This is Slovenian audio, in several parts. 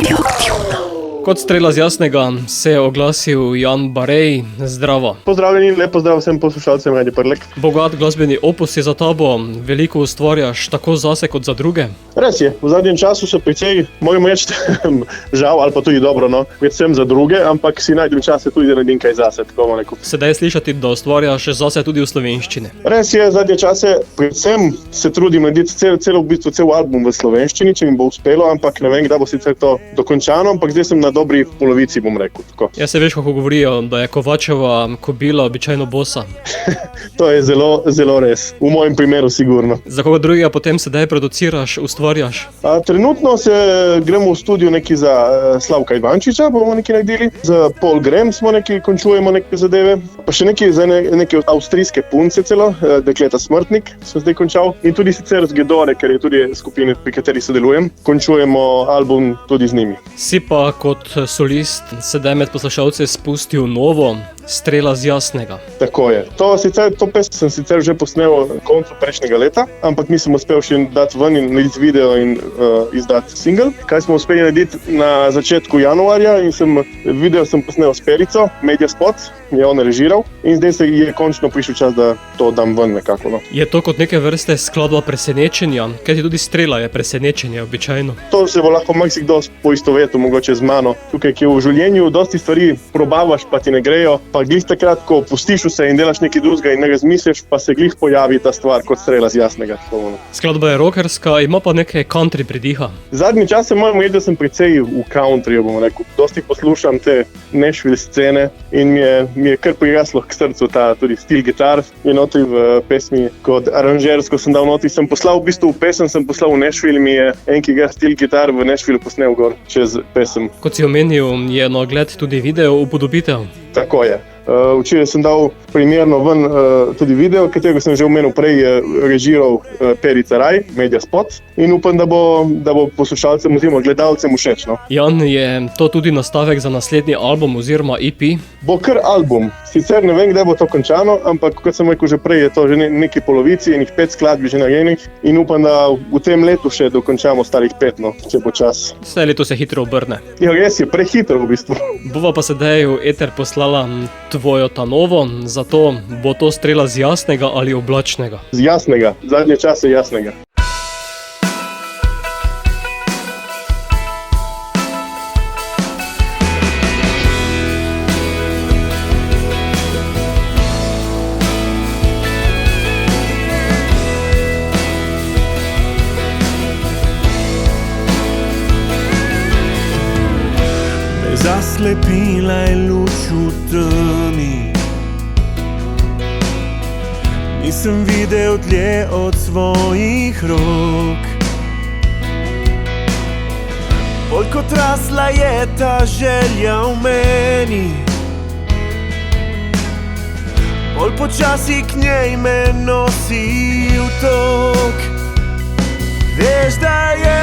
Radioaktivna. Kot strela z jasnega se je oglasil Jan Barej. Zdravo. Pozdravljeni, lep pozdrav vsem poslušalcem Radio Prlek. Bogat glasbeni opus je za tabo, veliko ustvarjaš tako zase kot za druge. Res je, v zadnjem času so precej, moramo reči, žal ali pa tudi dobro, predvsem za druge, ampak si najdem čase tudi, da naredim kaj zase, tako bomo rekel. Sedaj je slišati, da ustvarjaš zase tudi v slovenščini. Res je, zadnje čase predvsem se trudim narediti cel album v slovenščini, če mi bo uspelo, ampak ne vem, kdaj bo sicer to dokončano, ampak zdaj sem na dobri polovici, bom rekel. Tako. Ja se veš, kako govorijo, da je Kovačeva kobila običajno bosa. To je zelo, zelo res. V mojem primeru sigurno. Za koga drugega potem sedaj produciraš, ustvarjaš? Trenutno se gremo v studio neki za Slavka Ivančiča, bomo neki naredili. Za Paul Graham smo neki, končujemo neke zadeve. Pa še neki za neke avstrijske punce celo, Dekleta Smrtnik sem zdaj končal. In tudi sicer z Gedore, ker je tudi skupina, pri kateri sodelujem. Končujemo album tudi z njimi. Si pa kot solist sedaj med poslušalce spustil novo Strela z jasnega. Tako je. To pesem sem sicer že posnel koncu prejšnjega leta, ampak nisem uspel še dati ven in narediti video in izdati single. Kaj smo uspeli narediti na začetku januarja in video sem posnel s Perico, Media Spot, je on režiral in zdaj se je končno prišel čas, da to dam ven nekako. Je to kot neke vrste skladba presenečenja, kajti tudi Strela je presenečenje običajno. To se bo lahko marsikdo poistovetil mogoče z mano. Tukaj, ki v življenju dosti stvari probavaš, pa ti ne grejo, pa glih takrat, ko pustiš vse in delaš nekaj drugega in ne razmisliš, pa se glih pojavi ta stvar kot Strela z jasnega. Skladba je rockerska, ima pa nekaj country pridiha. Zadnji čas moram reči, da sem precej v countryju, bomo rekel. Dosti poslušam te Nashville scene in mi je kar priraslo k srcu ta tudi stil gitar. Je notri v pesmi, kot aranžersko sem dal notri. Sem poslal v bistvu pesem, sem poslal v Nashville, mi je en, ki ga stil gitar v Nashville posnel gor čez pesem. Kot si omenil, je na ogled tudi video upodobitev. Tako je. Včeraj sem dal primerno ven tudi video, katerega sem že omenil prej, režiral Perica Raj, Media Spot, in upam, da bo poslušalcem oziroma gledalcem všeč. Jan, je to tudi nastavek za naslednji album oziroma EP? Bo kar album. Sicer ne vem, kdaj bo to končano, ampak kot sem rekel že prej, je to že neki polovici, enih 5 skladb že narejenih in upam, da v tem letu še dokončamo starih 5, če bo čas. Vse leto se hitro obrne. Ja, res je, prehitro v bistvu. Bova pa sedaj v eter poslala tvojo ta novo, zato bo to Strela z jasnega ali oblačnega? Z jasnega, zadnje čase jasnega. Zaslepila je luč v temi, nisem videl dlje od svojih rok. Bolj kot rasla je ta želja v meni, bolj počasi k njej me nosi v tok. Veš, da je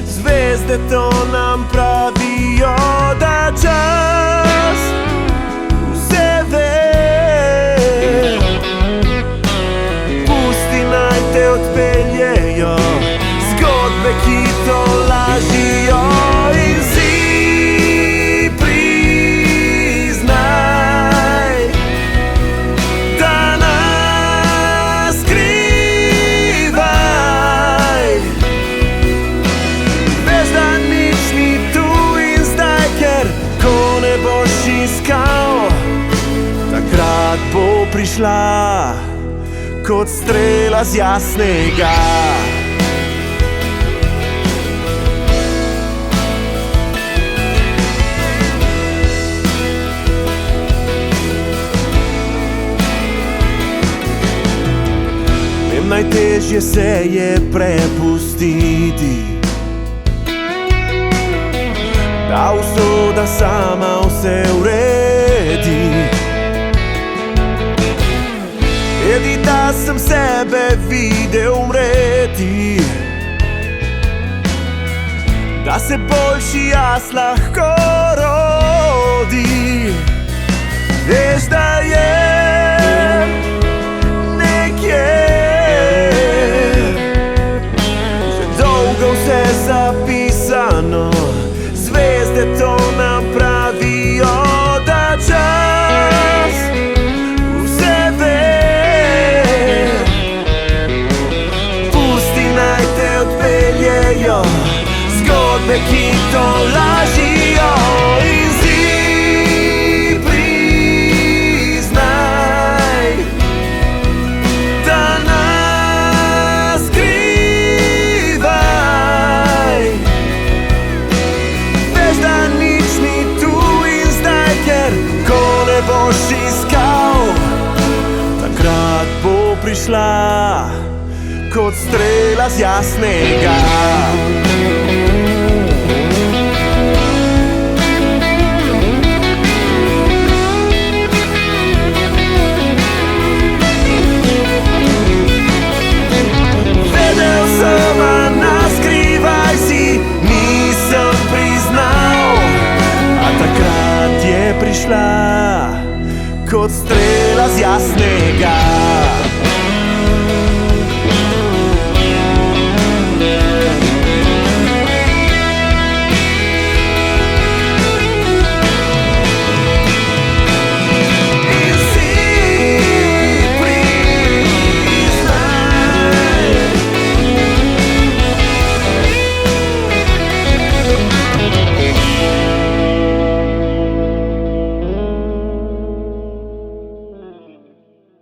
zvezde to nam pravijo, da čas vse ve. Pusti naj te odpeljejo zgodbe, ki to lažijo, in si priznaj, da nas skrivaj. Takrat bo prišla kot strela z jasnega. Vem, najtežje se je prepustiti, da usoda sama vse uredi. Edi, da sem sebe videl umreti, da se boljši jaz lahko rodi. Veš, da je to lažijo in si priznaj, da nas skrivaj. Veš, da nič ni tu in zdaj, ker ko ne boš iskal, takrat bo prišla kot strela z jasnega. Vedel sem, a naskrivaj si nisem priznal, a takrat je prišla kot strela z jasnega.